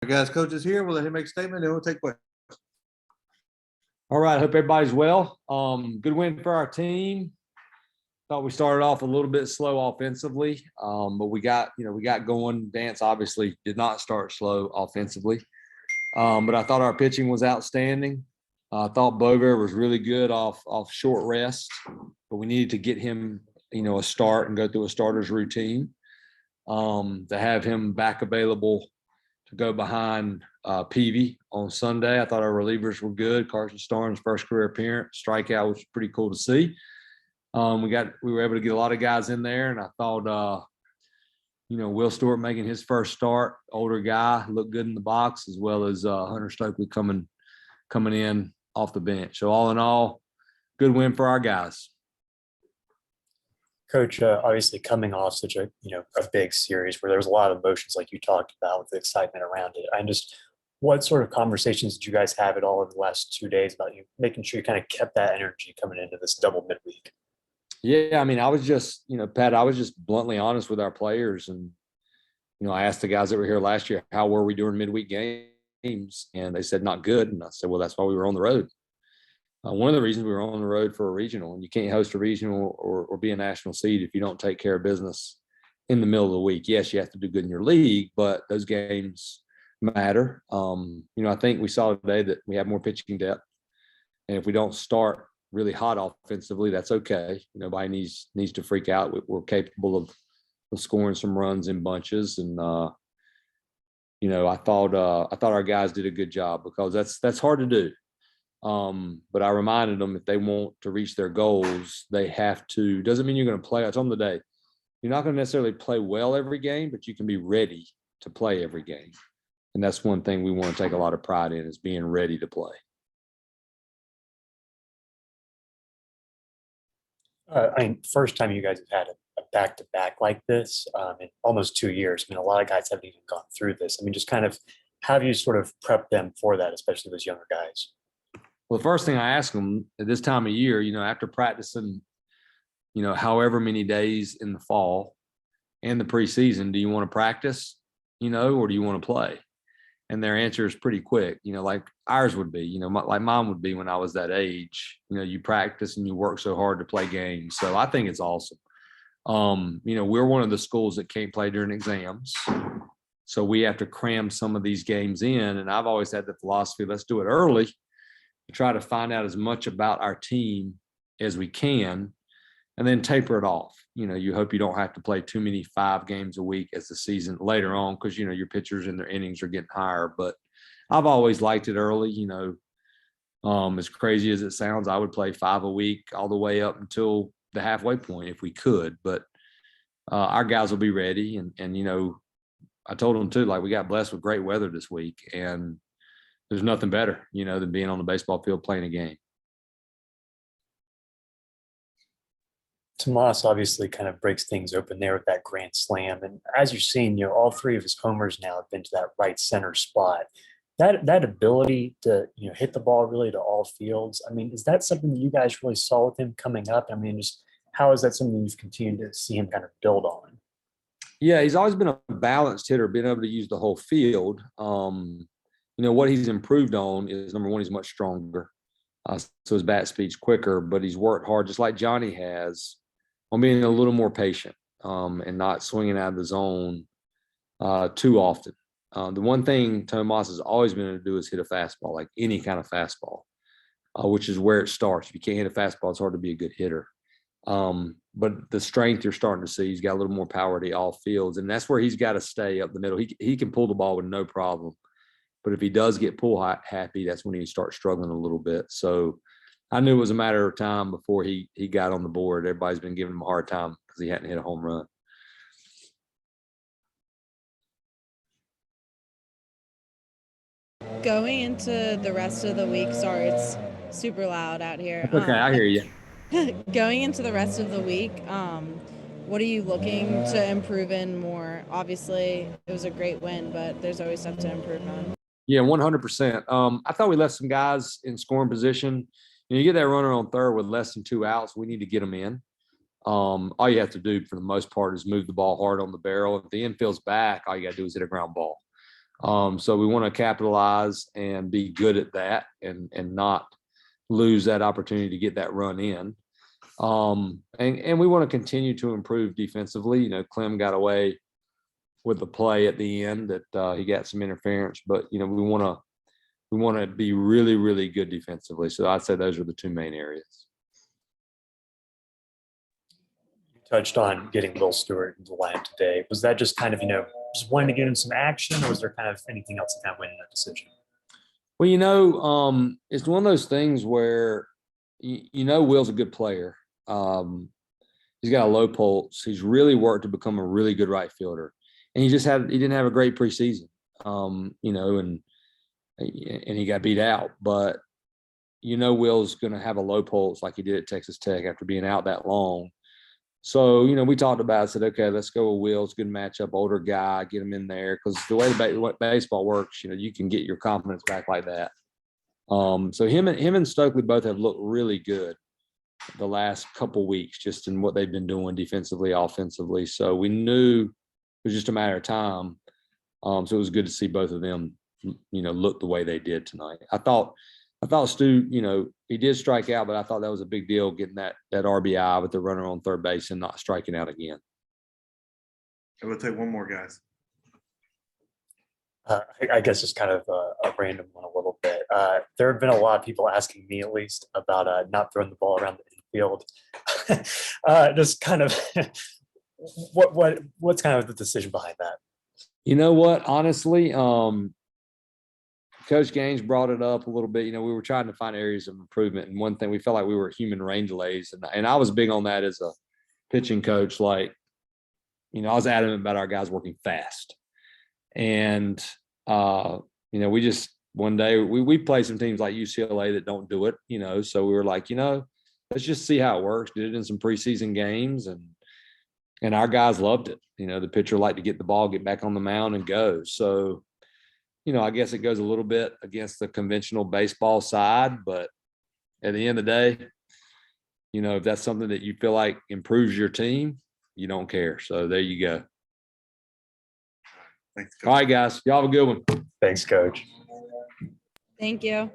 Guys, coach is here. We'll let him make a statement and we'll take questions. All right. Hope everybody's well. Good win for our team. Thought we started off a little bit slow offensively, but we got going. Dance obviously did not start slow offensively, but I thought our pitching was outstanding. I thought Bovair was really good off short rest, but we needed to get him, a start and go through a starter's routine. To have him back available to go behind Peavy on Sunday. I thought our relievers were good. Carson Starnes' first career appearance, strikeout, which was pretty cool to see. We were able to get a lot of guys in there, and I thought, Will Stewart making his first start, older guy, looked good in the box, as well as Hunter Stokely coming in off the bench. So all in all, good win for our guys. Coach, obviously coming off such a big series where there was a lot of emotions like you talked about with the excitement around it. What sort of conversations did you guys have at all over the last 2 days about you making sure you kind of kept that energy coming into this double midweek? Yeah, I was just, Pat, I was just bluntly honest with our players. And, I asked the guys that were here last year, how were we doing midweek games? And they said, not good. And I said, well, that's why we were on the road. One of the reasons we were on the road for a regional, and you can't host a regional or be a national seed if you don't take care of business in the middle of the week. Yes, you have to do good in your league, but those games matter. I think we saw today that we have more pitching depth. And if we don't start really hot offensively, that's okay. Nobody needs to freak out. We're capable of scoring some runs in bunches. And, I thought our guys did a good job because that's hard to do. But I reminded them if they want to reach their goals, they have to. Doesn't mean you're going to play. I told them today, you're not going to necessarily play well every game, but you can be ready to play every game. And that's one thing we want to take a lot of pride in, is being ready to play. First time you guys have had a back-to-back like this in almost 2 years. A lot of guys haven't even gone through this. Just kind of how do you sort of prep them for that, especially those younger guys? Well, the first thing I ask them at this time of year, after practicing, however many days in the fall and the preseason, do you want to practice, or do you want to play? And their answer is pretty quick, like ours would be, like mine would be when I was that age. You practice and you work so hard to play games. So I think it's awesome. We're one of the schools that can't play during exams. So we have to cram some of these games in. And I've always had the philosophy, let's do it early. Try to find out as much about our team as we can, and then taper it off. You hope you don't have to play too many 5 games a week as the season later on, because, your pitchers and their innings are getting higher. But I've always liked it early. As crazy as it sounds, I would play 5 a week all the way up until the halfway point if we could. But our guys will be ready. And I told them too, like, we got blessed with great weather this week, and there's nothing better, than being on the baseball field playing a game. Tomas obviously kind of breaks things open there with that grand slam. And as you've seen, all 3 of his homers now have been to that right center spot. That ability to, hit the ball really to all fields. Is that something that you guys really saw with him coming up? Just how is that something you've continued to see him kind of build on? Yeah, he's always been a balanced hitter, being able to use the whole field. What he's improved on is, number one, he's much stronger. So his bat speed's quicker, but he's worked hard, just like Johnny has, on being a little more patient and not swinging out of the zone too often. The one thing Tomas has always been able to do is hit a fastball, like any kind of fastball, which is where it starts. If you can't hit a fastball, it's hard to be a good hitter. But the strength you're starting to see, he's got a little more power to all fields, and that's where he's got to stay up the middle. He can pull the ball with no problem. But if he does get pull happy, that's when he starts struggling a little bit. So I knew it was a matter of time before he got on the board. Everybody's been giving him a hard time because he hadn't hit a home run. Going into the rest of the week, sorry, it's super loud out here. Okay, I hear you. Going into the rest of the week, what are you looking to improve in more? Obviously, it was a great win, but there's always stuff to improve on. Yeah, 100%. I thought we left some guys in scoring position. You get that runner on third with less than 2 outs, we need to get them in. All you have to do for the most part is move the ball hard on the barrel. If the infield's back, all you got to do is hit a ground ball. So we want to capitalize and be good at that and not lose that opportunity to get that run in. And we want to continue to improve defensively. You know, Clem got away with the play at the end that he got some interference, but you know, we want to be really, really good defensively. So I'd say those are the two main areas. You touched on getting Will Stewart into the line today. Was that just kind of, just wanting to get him some action, or was there kind of anything else that kind of went in that decision? Well, you know, it's one of those things where, you know, Will's a good player. He's got a low pulse. He's really worked to become a really good right fielder. And he didn't have a great preseason, you know, and he got beat out. But, you know, Will's going to have a low pulse like he did at Texas Tech after being out that long. So, you know, we talked about it, said, okay, let's go with Will. It's a good matchup, older guy, get him in there. Because the way baseball works, you know, you can get your confidence back like that. So him and Stokely both have looked really good the last couple weeks, just in what they've been doing defensively, offensively. So we knew it was just a matter of time. So it was good to see both of them, you know, look the way they did tonight. I thought Stu, you know, he did strike out, but I thought that was a big deal getting that RBI with the runner on third base and not striking out again. And we'll take one more, guys. I guess just kind of a random one a little bit. There have been a lot of people asking me, at least, about not throwing the ball around the infield. Just kind of what's kind of the decision behind that? You know what? Honestly, Coach Gaines brought it up a little bit. You know, we were trying to find areas of improvement, and one thing we felt like we were human rain delays, and I was big on that as a pitching coach. Like, you know, I was adamant about our guys working fast. And, you know, we just one day we play some teams like UCLA that don't do it, you know, so we were like, you know, let's just see how it works. Did it in some preseason games, and our guys loved it. You know, the pitcher liked to get the ball, get back on the mound and go. So, you know, I guess it goes a little bit against the conventional baseball side, but at the end of the day, you know, if that's something that you feel like improves your team, you don't care. So there you go. Thanks, All right, guys. Y'all have a good one. Thanks, Coach. Thank you.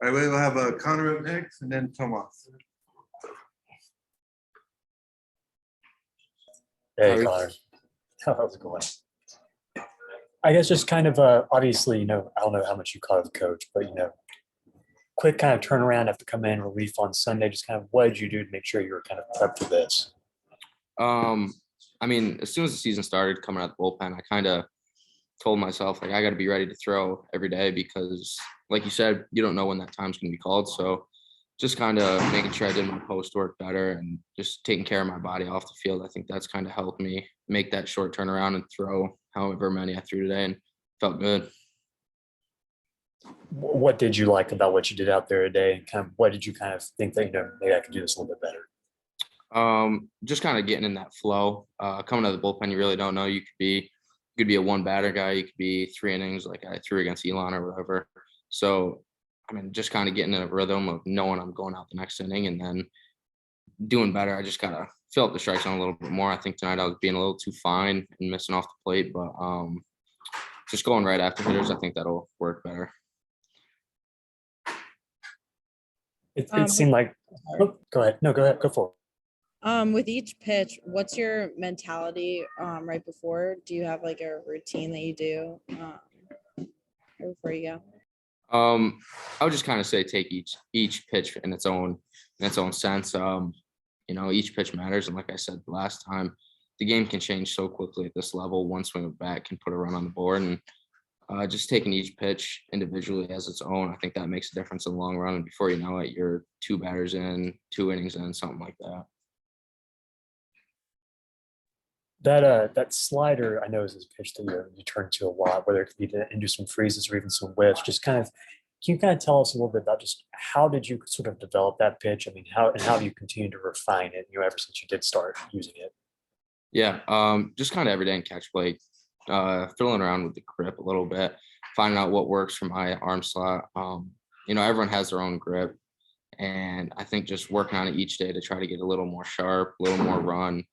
All right, we'll have Connor up next, and then Tomas. Hey, Connor. How's it going? I guess just kind of obviously, you know, I don't know how much you caught of the coach, but, you know, quick kind of turnaround after coming in relief on Sunday. Just kind of what did you do to make sure you were kind of prepped for this? I mean, as soon as the season started coming out the bullpen, I kind of told myself, like, I got to be ready to throw every day because, like you said, you don't know when that time's going to be called. So just kind of making sure I did my post work better and just taking care of my body off the field. I think that's kind of helped me make that short turnaround and throw however many I threw today, and felt good. What did you like about what you did out there today? And kind of what did you kind of think that, you know, maybe I could do this a little bit better? Just kind of getting in that flow. Coming out of the bullpen, you really don't know. You could be a one batter guy. You could be 3 innings like I threw against Elon or whatever. So, I mean, just kind of getting in a rhythm of knowing I'm going out the next inning and then doing better. I just kind of fill up the strike zone a little bit more. I think tonight I was being a little too fine and missing off the plate, but just going right after hitters, I think that'll work better. It seemed like oh, go ahead. No, go ahead. Go for it. With each pitch, what's your mentality right before? Do you have like a routine that you do right before you go? I would just kind of say take each pitch in its own sense. You know, each pitch matters, and like I said last time, the game can change so quickly at this level. One swing of bat can put a run on the board, and just taking each pitch individually as its own, I think that makes a difference in the long run. And before you know it, you're 2 batters in, 2 innings in, something like that. That slider, I know, is a pitch that you turn to a lot, whether it could be to induce some freezes or even some whiffs. Just kind of, can you kind of tell us a little bit about just how did you sort of develop that pitch? I mean, how do you continue to refine it, you know, ever since you did start using it? Yeah, just kind of every day in catch play, fiddling around with the grip a little bit, finding out what works for my arm slot. You know, everyone has their own grip, And I think just working on it each day to try to get a little more sharp, a little more run,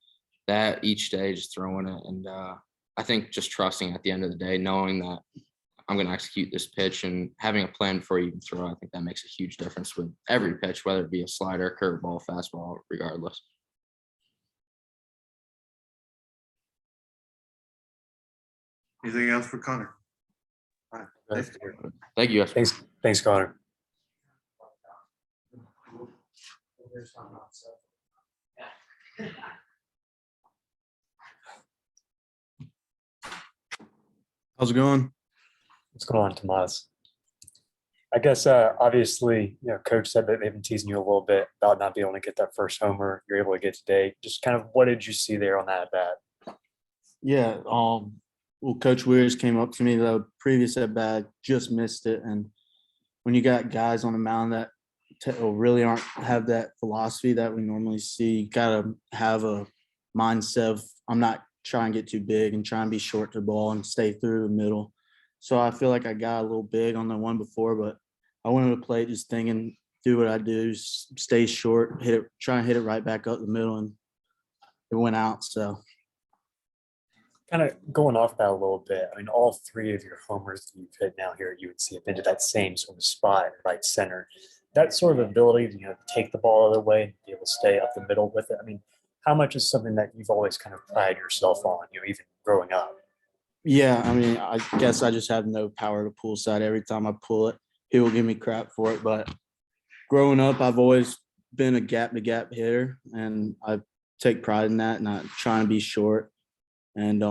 that each day just throwing it. And I think just trusting at the end of the day, knowing that I'm going to execute this pitch and having a plan before you even throw, I think that makes a huge difference with every pitch, whether it be a slider, curveball, fastball, regardless. Anything else for Connor? All right, thanks. Thank you guys. Thanks, Connor. How's it going? What's going on, Tomas? I guess obviously, Coach said that they've been teasing you a little bit about not being able to get that first homer you're able to get today. Just kind of what did you see there on that bat? Yeah. Well, Coach Weirs came up to me the previous at bat, just missed it, and when you got guys on the mound that really aren't have that philosophy that we normally see, you gotta have a mindset of I'm not trying to get too big and try and be short to the ball and stay through the middle. So I feel like I got a little big on the one before, but I went to the plate just thinking, do what I do, stay short, hit it, try and hit it right back up the middle, and it went out. So Kind of going off that a little bit, I mean, all three of your homers that you've hit now here at UNC have been to that same sort of spot, right center. That sort of ability to take the ball out of the way and be able to stay up the middle with it. I mean, how much is something that you've always kind of prided yourself on, even growing up? yeah, I mean, I guess I just have no power to pull side. Every time I pull it, people give me crap for it. But growing up, I've always been a gap to gap hitter, and I take pride in that, not trying to be short. And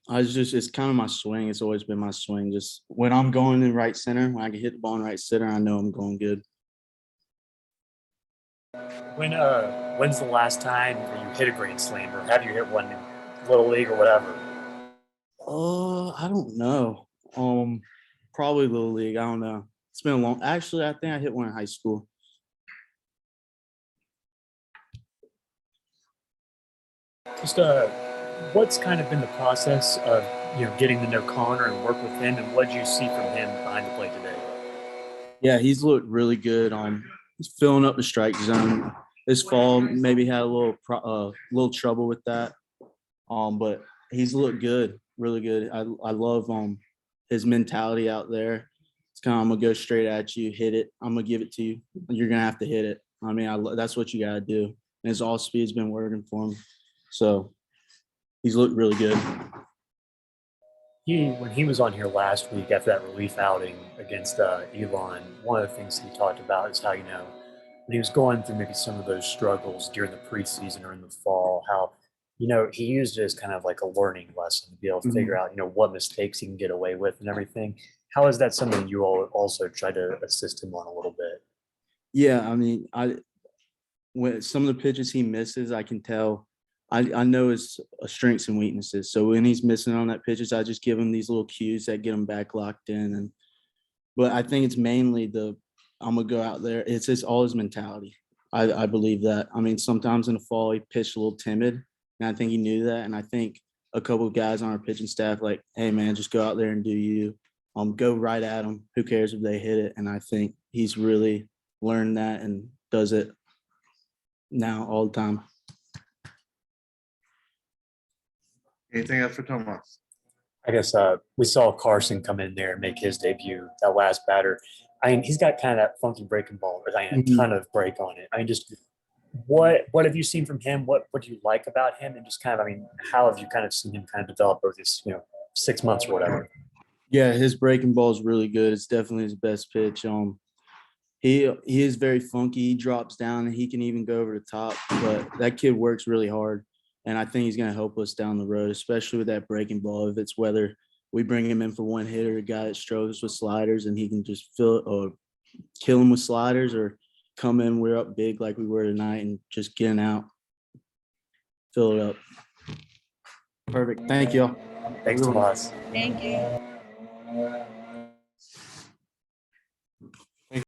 it's kind of my swing. It's always been my swing. Just when I'm going in right center, when I can hit the ball in right center, I know I'm going good. When's the last time you hit a grand slam, or have you hit one in Little League or whatever? I don't know. Probably Little League. I don't know. It's been a long. Actually, I think I hit one in high school. Just what's kind of been the process of getting to know Connor and work with him, and what did you see from him behind the plate today? Yeah, he's looked really good. He's filling up the strike zone. This fall, maybe had a little trouble with that. But he's looked good, really good. I love his mentality out there. It's kind of I'm gonna go straight at you, hit it. I'm gonna give it to you. You're gonna have to hit it. I mean, that's what you gotta do. And his all speed's been working for him. So he's looked really good. When he was on here last week after that relief outing against Elon, one of the things he talked about is how when he was going through maybe some of those struggles during the preseason or in the fall, how he used it as kind of like a learning lesson to be able to figure out what mistakes he can get away with and everything. How is that something you all also try to assist him on a little bit? Yeah, I mean, when some of the pitches he misses, I can tell. I know his strengths and weaknesses. So when he's missing on that pitches, I just give him these little cues that get him back locked in. But I think it's mainly I'm gonna go out there. It's just all his mentality. I believe that. I mean, sometimes in the fall he pitched a little timid, and I think he knew that. And I think a couple of guys on our pitching staff like, hey man, just go out there and do you. Go right at them. Who cares if they hit it? And I think he's really learned that and does it now all the time. Anything else for Tomas? I guess we saw Carson come in there and make his debut, that last batter. I mean, he's got kind of that funky breaking ball, but a ton of break on it. I mean, just what have you seen from him? What do you like about him? And just kind of, how have you kind of seen him kind of develop over this, 6 months or whatever? Yeah, his breaking ball is really good. It's definitely his best pitch. He is very funky. He drops down and he can even go over the top. But that kid works really hard, and I think he's going to help us down the road, especially with that breaking ball. If it's whether we bring him in for one hitter, a guy that struggles with sliders, and he can just fill it or kill him with sliders, or come in, we're up big like we were tonight, and just getting out, fill it up. Perfect. Thank you. Thanks, Tomas. Thank you.